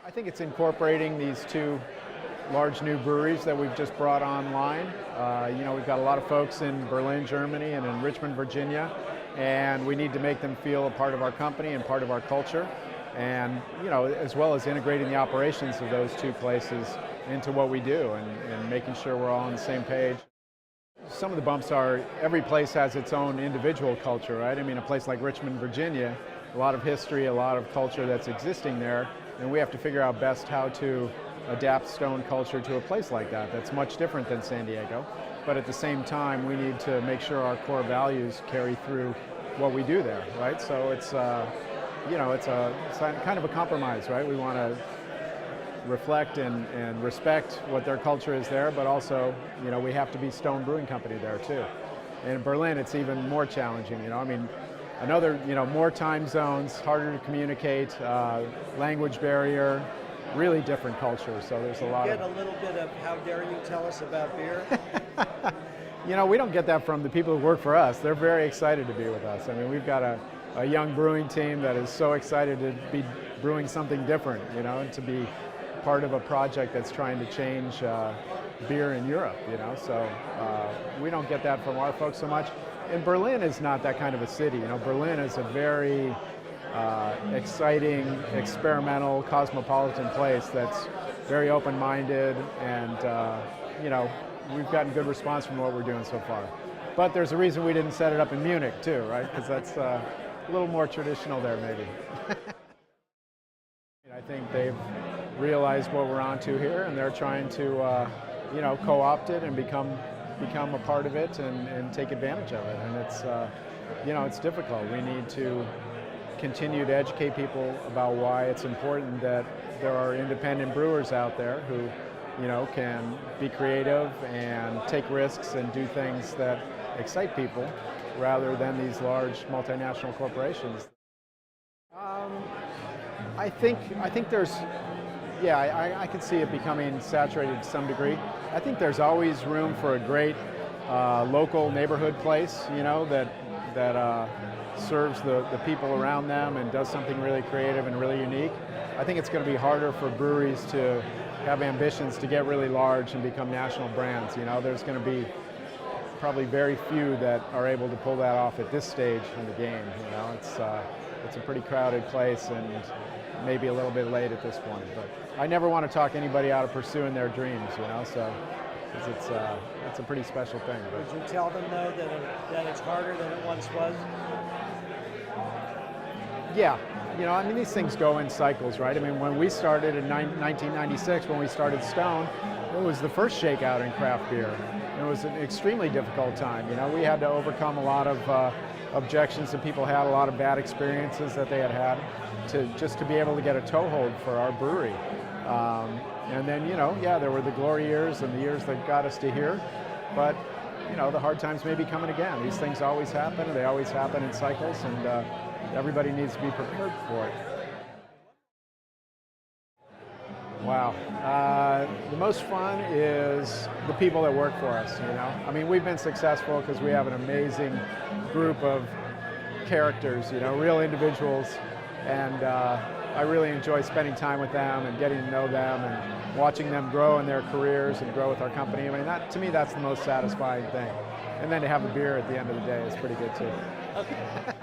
I think it's incorporating these two large new breweries that we've just brought online. We've got a lot of folks in Berlin, Germany, and in Richmond, Virginia, and we need to make them feel a part of our company and part of our culture, and as well as integrating the operations of those two places into what we do and making sure we're all on the same page. Some of the bumps are every place has its own individual culture, right? I mean, a place like Richmond, Virginia, a lot of history, a lot of culture that's existing there, and we have to figure out best how to adapt Stone culture to a place like that that's much different than San Diego. But at the same time, we need to make sure our core values carry through what we do there, right? So it's kind of a compromise, right? We want to reflect and respect what their culture is there, but also, we have to be Stone Brewing Company there too. And in Berlin, it's even more challenging, more time zones, harder to communicate, language barrier, really different culture. So there's a lot of... Get a little bit of how dare you tell us about beer? We don't get that from the people who work for us. They're very excited to be with us. I mean, we've got a young brewing team that is so excited to be brewing something different, and to be part of a project that's trying to change beer in Europe, So we don't get that from our folks so much. And Berlin is not that kind of a city. Berlin is a very exciting, experimental, cosmopolitan place that's very open-minded, and we've gotten good response from what we're doing so far. But there's a reason we didn't set it up in Munich too, right? Because that's a little more traditional there, maybe. I think they've realized what we're onto here, and they're trying to, co-opt it and become a part of it and take advantage of it. And it's difficult. We need to continue to educate people about why it's important that there are independent brewers out there who, can be creative and take risks and do things that excite people rather than these large multinational corporations. I think there's, I could see it becoming saturated to some degree. I think there's always room for a great local neighborhood place, that serves the people around them and does something really creative and really unique. I think it's going to be harder for breweries to have ambitions to get really large and become national brands. There's going to be probably very few that are able to pull that off at this stage in the game. It's a pretty crowded place and maybe a little bit late at this point. But I never want to talk anybody out of pursuing their dreams, so it's a pretty special thing. But would you tell them though that it's harder than it once was? Yeah, these things go in cycles, right? I mean, when we started in 1996, when we started Stone, it was the first shakeout in craft beer. It was an extremely difficult time. We had to overcome a lot of objections that people had, a lot of bad experiences that they had to be able to get a toehold for our brewery. And then, there were the glory years and the years that got us to here. But, the hard times may be coming again. These things always happen, and they always happen in cycles, and everybody needs to be prepared for it. Wow. The most fun is the people that work for us, I mean, we've been successful because we have an amazing group of characters, real individuals, and I really enjoy spending time with them and getting to know them and watching them grow in their careers and grow with our company. I mean, to me, that's the most satisfying thing. And then to have a beer at the end of the day is pretty good too. Okay.